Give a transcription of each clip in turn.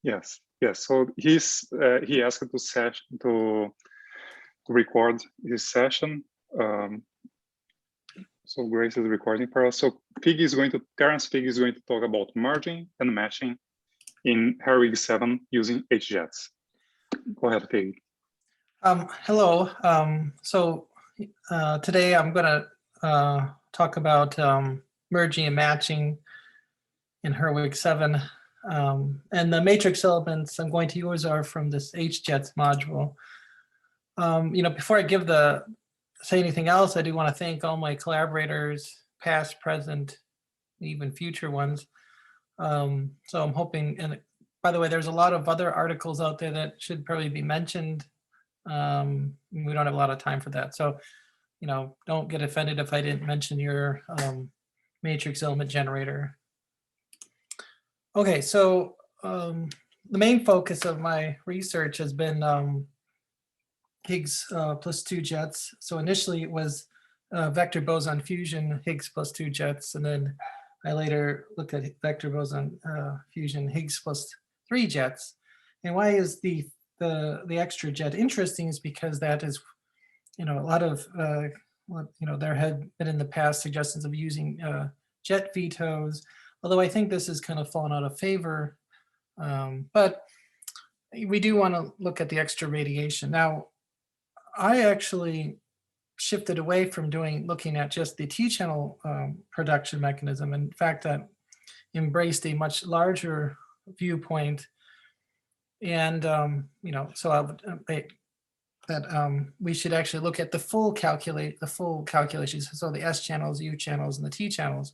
Yes, yes. So he asked to record his session. So Grace is recording for us. So Terence Fig is going to talk about merging and matching in Herwig 7 using HJets. Go ahead, Fig. Hello. Today I'm going to talk about merging and matching in Herwig 7. And the matrix elements I'm going to use are from this HJets module. Before I say anything else, I do want to thank all my collaborators, past, present, even future ones. So I'm hoping, and by the way, there's a lot of other articles out there that should probably be mentioned. We don't have a lot of time for that. So, don't get offended if I didn't mention your matrix element generator. Okay, so the main focus of my research has been Higgs plus 2 jets. So initially it was vector boson fusion Higgs plus 2 jets, and then I later looked at vector boson fusion Higgs plus 3 jets. And why is the extra jet interesting is because that is, a lot of, there had been in the past suggestions of using jet vetoes, although I think this has kind of fallen out of favor. But we do want to look at the extra radiation. Now, I actually shifted away from looking at just the T-channel production mechanism. In fact, I embraced a much larger viewpoint. And, so I would that we should actually look at the full calculations. So the S channels, U channels, and the T channels.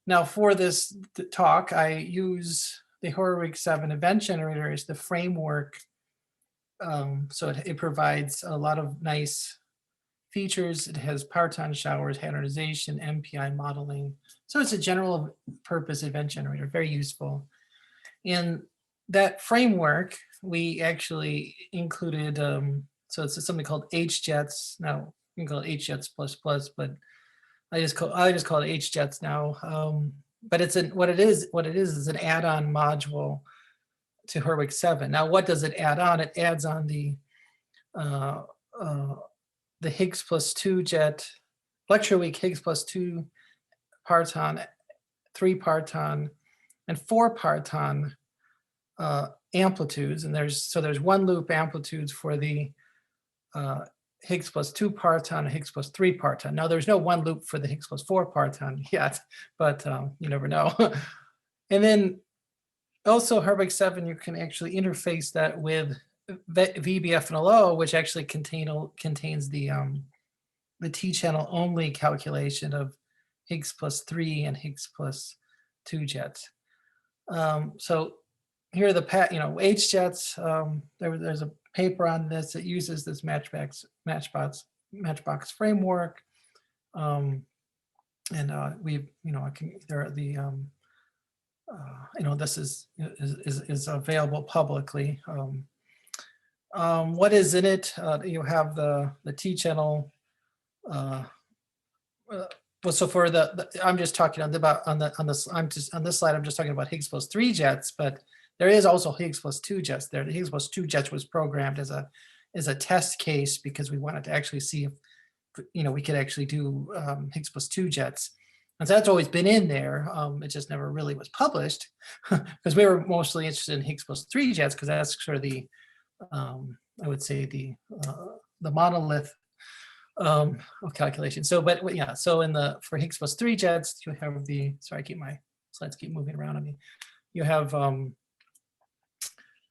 Now for this talk, I use the Herwig 7 event generator as the framework. So it provides a lot of nice features. It has parton showers, hadronization, MPI modeling. So it's a general purpose event generator, very useful. In that framework, we actually included, so it's something called HJets. Now you can call it HJets plus, but I just call it HJets now. But what it is an add-on module to Herwig 7. Now, what does it add on? It adds on the Higgs plus 2 jet, lecture week Higgs plus 2 parton, 3 parton, and 4 parton amplitudes. And there's 1 loop amplitudes for the Higgs plus 2 parton and Higgs plus 3 parton. Now, there's no 1 loop for the Higgs plus 4 parton yet, but you never know. And then also Herwig 7, you can actually interface that with VBFNLO, which actually contains the T-channel only calculation of Higgs plus 3 and Higgs plus 2 jets. So here are the HJets. There's a paper on this that uses this Matchbox framework, and this is available publicly. What is in it? You have the T-channel. Well, so for I'm just talking on this slide. I'm just talking about Higgs plus 3 jets, but there is also Higgs plus 2 jets there. The Higgs plus 2 jets was programmed as a test case because we wanted to actually see if we could actually do Higgs plus 2 jets. And so that's always been in there. It just never really was published because we were mostly interested in Higgs plus 3 jets because that's sort of the, I would say the monolith of calculation. So, but yeah, so for Higgs plus 3 jets, you have sorry, my slides keep moving around on me. You have,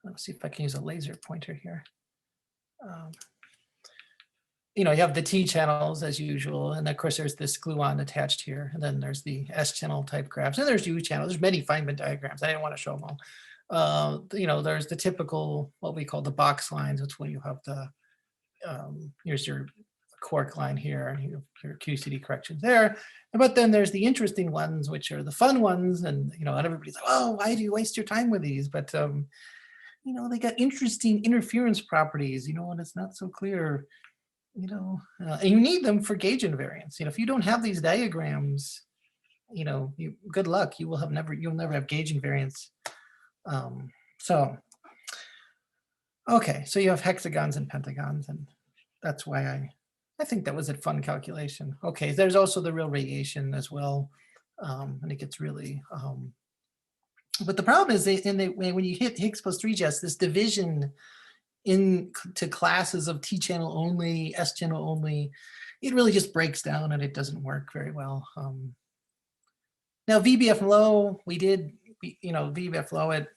let's see if I can use a laser pointer here. You have the T channels as usual, and of course there's this gluon attached here, and then there's the S channel type graphs, and there's U channels. There's many Feynman diagrams. I didn't want to show them all. There's the typical what we call the box lines. That's when you have the here's your quark line here, and your QCD corrections there. But then there's the interesting ones, which are the fun ones, and and everybody's like, oh, why do you waste your time with these? But they got interesting interference properties, and it's not so clear. And you need them for gauge invariance. If you don't have these diagrams, good luck. You'll never have gauge invariance. So, okay, so you have hexagons and pentagons, and that's why I think that was a fun calculation. Okay, there's also the real radiation as well, and it gets really, but the problem is when you hit Higgs plus 3 jets, this division into classes of T channel only, S channel only, it really just breaks down and it doesn't work very well. Now VBFNLO, VBFNLO it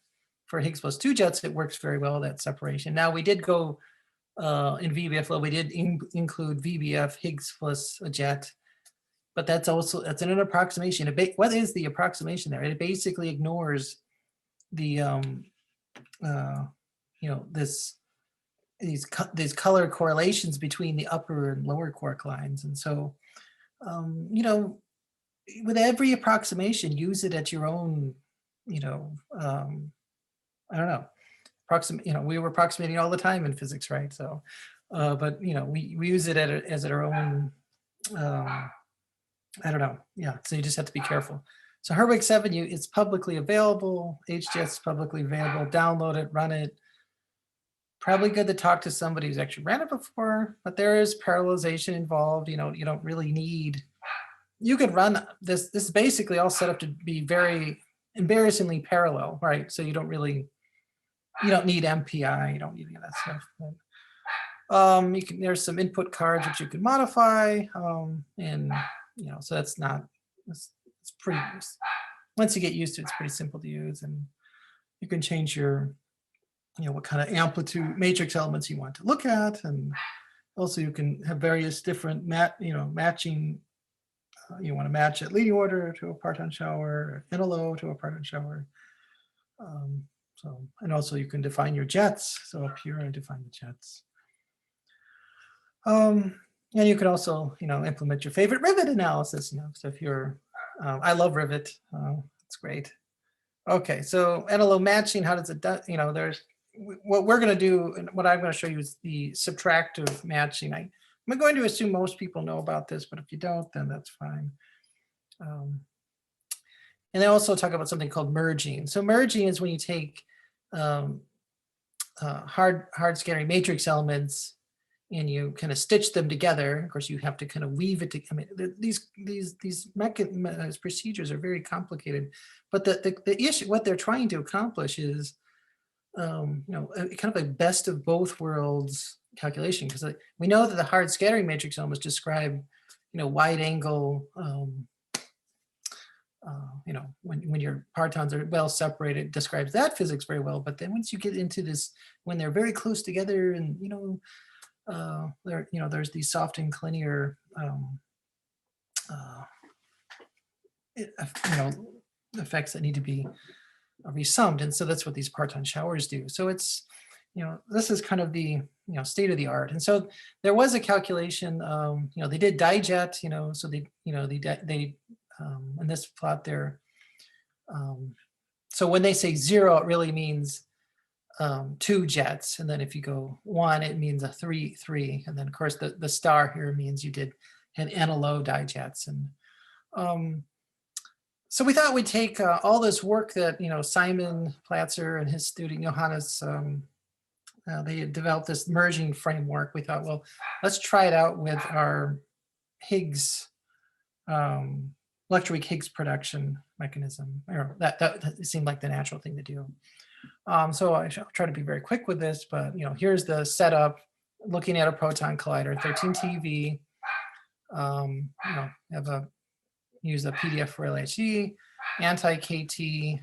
for Higgs plus 2 jets, it works very well, that separation. Now we did go in VBFNLO, we did include VBF Higgs plus a jet, but that's an approximation. What is the approximation there? It basically ignores the these color correlations between the upper and lower quark lines, and so with every approximation, use it at your own. I don't know. We were approximating all the time in physics, right? So, but we use it as our own. I don't know. Yeah, so you just have to be careful. So Herwig 7, it's publicly available. HJets publicly available. Download it, run it. Probably good to talk to somebody who's actually ran it before, but there is parallelization involved. You don't really need. You could run this. This is basically all set up to be very embarrassingly parallel, right? So you don't need MPI. You don't need any of that stuff. But, there's some input cards which you can modify, and so that's not. It's pretty. Once you get used to it, it's pretty simple to use, and you can change your, what kind of amplitude matrix elements you want to look at, and also you can have various different matching. You want to match at leading order to a parton shower, NLO to a parton shower. And also you can define your jets. So up here I define the jets. And you can also, implement your favorite rivet analysis. So if you're, I love rivet. It's great. Okay, so NLO matching, how does it do? There's what we're going to do, and what I'm going to show you is the subtractive matching. I'm going to assume most people know about this, but if you don't, then that's fine. And they also talk about something called merging. So merging is when you take hard scattering matrix elements and you kind of stitch them together. Of course, you have to kind of weave it together. I mean, these procedures are very complicated, but the issue, what they're trying to accomplish is, kind of a best of both worlds calculation, because we know that the hard scattering matrix elements describe, wide angle. When your partons are well separated, describes that physics very well. But then once you get into this, when they're very close together, and there's these soft and linear effects that need to be resummed, and so that's what these parton showers do. So it's this is kind of the state of the art. And so there was a calculation. They did dijet. So they in this plot there. So when they say 0, it really means 2 jets, and then if you go 1, it means a 3, and then of course the star here means you had NLO dijets. And so we thought we'd take all this work that Simon Platzer and his student Johannes, they had developed this merging framework. We thought, well, let's try it out with our Higgs electroweak Higgs production mechanism. Or that seemed like the natural thing to do. So I'll try to be very quick with this, but here's the setup. Looking at a proton collider, 13 TeV. Use a PDF for LHE, anti-KT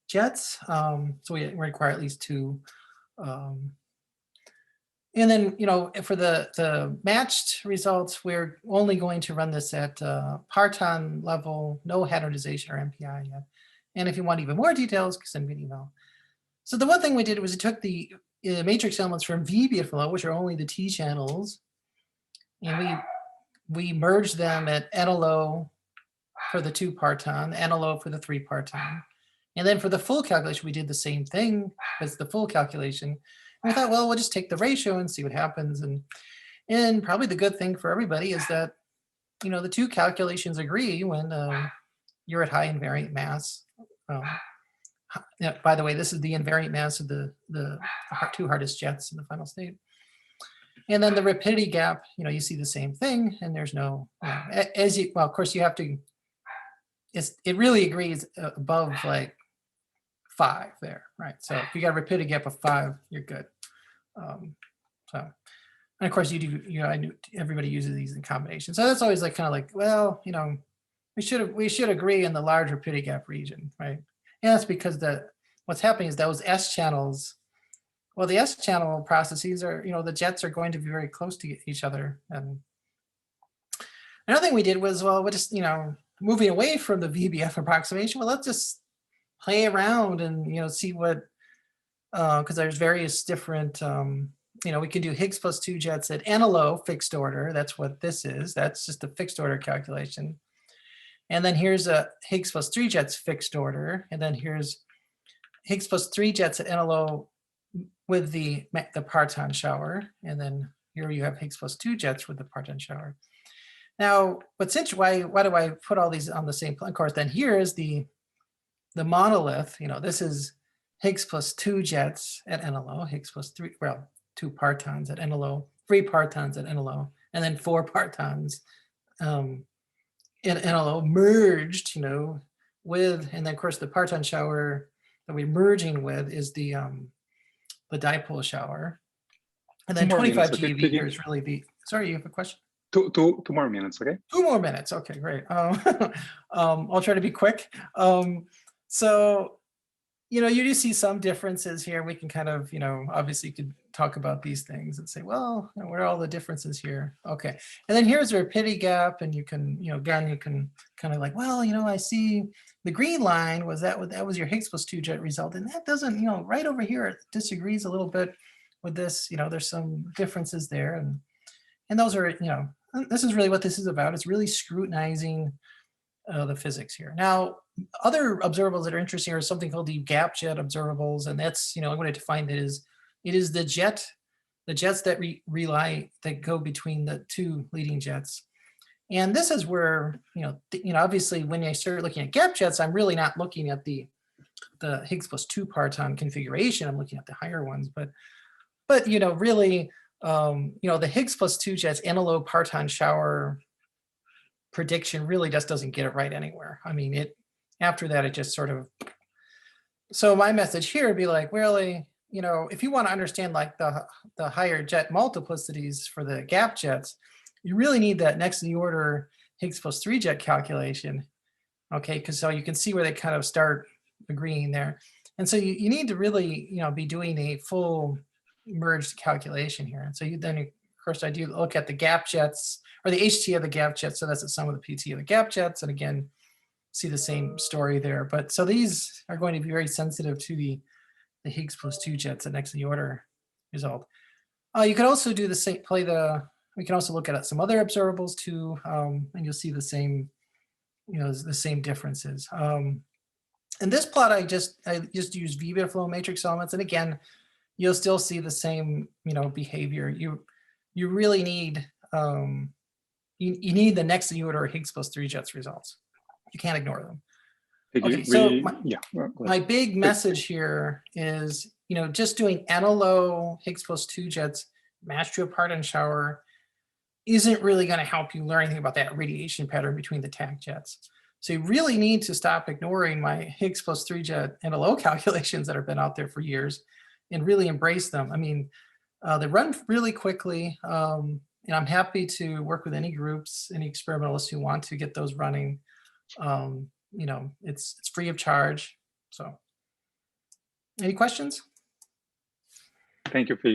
jets. So we require at least 2. And then, for the matched results, we're only going to run this at parton level, no hadronization or MPI yet. And if you want even more details, send me an email. So the one thing we did was we took the matrix elements from VBFNLO, which are only the T channels, and we merged them at NLO for the 2 parton, NLO for the 3 parton. And then for the full calculation, we did the same thing as the full calculation. And we thought, well, we'll just take the ratio and see what happens. And probably the good thing for everybody is that, the 2 calculations agree when you're at high invariant mass. Yeah, by the way, this is the invariant mass of the two hardest jets in the final state. And then the rapidity gap, you see the same thing, and there's no, well, of course you have to, it really agrees above like 5 there, right? So if you got a rapidity gap of 5, you're good. And of course you do, I knew everybody uses these in combination. So that's always like kind of like, well, we should agree in the large rapidity gap region, right? And that's because what's happening is those S channels, well, the S channel processes are, the jets are going to be very close to each other. And another thing we did was, well, we're just, moving away from the VBF approximation. Well, let's just play around and, see what, because there's various different, we can do Higgs plus 2 jets at NLO fixed order. That's what this is. That's just a fixed order calculation. And then here's a Higgs plus 3 jets fixed order. And then here's Higgs plus 3 jets at NLO with the parton shower. And then here you have Higgs plus 2 jets with the parton shower. Now, what's interesting, why do I put all these on the same plane? Of course, then here is the monolith. This is Higgs plus 2 jets at NLO, Higgs plus 3, well, 2 partons at NLO, 3 partons at NLO, and then 4 partons in NLO merged, with, and then of course the parton shower that we're merging with is the dipole shower. And then 25 GeV here is really the, sorry, you have a question? Two more minutes, okay? 2 more minutes, okay, great. I'll try to be quick. So, you do see some differences here. We can kind of, obviously you could talk about these things and say, well, what are all the differences here? Okay. And then here's a rapidity gap, and you can, again, you can kind of like, well, I see the green line that was your Higgs plus 2 jet result. And that doesn't, right over here, it disagrees a little bit with this, there's some differences there. And those are, this is really what this is about. It's really scrutinizing the physics here. Now, other observables that are interesting are something called the gap jet observables, and that's, I'm going to define it as, it is the jets that go between the 2 leading jets. And this is where, obviously when I start looking at gap jets, I'm really not looking at the Higgs plus 2 parton configuration. I'm looking at the higher ones, but really, the Higgs plus 2 jets NLO parton shower prediction really just doesn't get it right anywhere. I mean, after that, it just sort of, so my message here would be like, really, if you want to understand like the higher jet multiplicities for the gap jets, you really need that next to the order Higgs plus 3 jet calculation. Okay, because so you can see where they kind of start agreeing there. And so you need to really, be doing a full merged calculation here. And so then, of course, I do look at the gap jets, or the HT of the gap jets. So that's the sum of the PT of the gap jets. And again, see the same story there. But so these are going to be very sensitive to the Higgs plus 2 jets at next to the order result. You could also do the same, we can also look at some other observables too, and you'll see the same, the same differences. In this plot, I just use VBFNLO matrix elements. And again, you'll still see the same, behavior. You really need, you need the next to the order Higgs plus 3 jets results. You can't ignore them. Okay, so my big message here is, just doing NLO Higgs plus 2 jets matched to a parton shower isn't really going to help you learn anything about that radiation pattern between the TAC jets. So you really need to stop ignoring my Higgs plus 3 jet NLO calculations that have been out there for years and really embrace them. I mean, they run really quickly, and I'm happy to work with any groups, any experimentalists who want to get those running. It's free of charge. So any questions? Thank you, Peggy.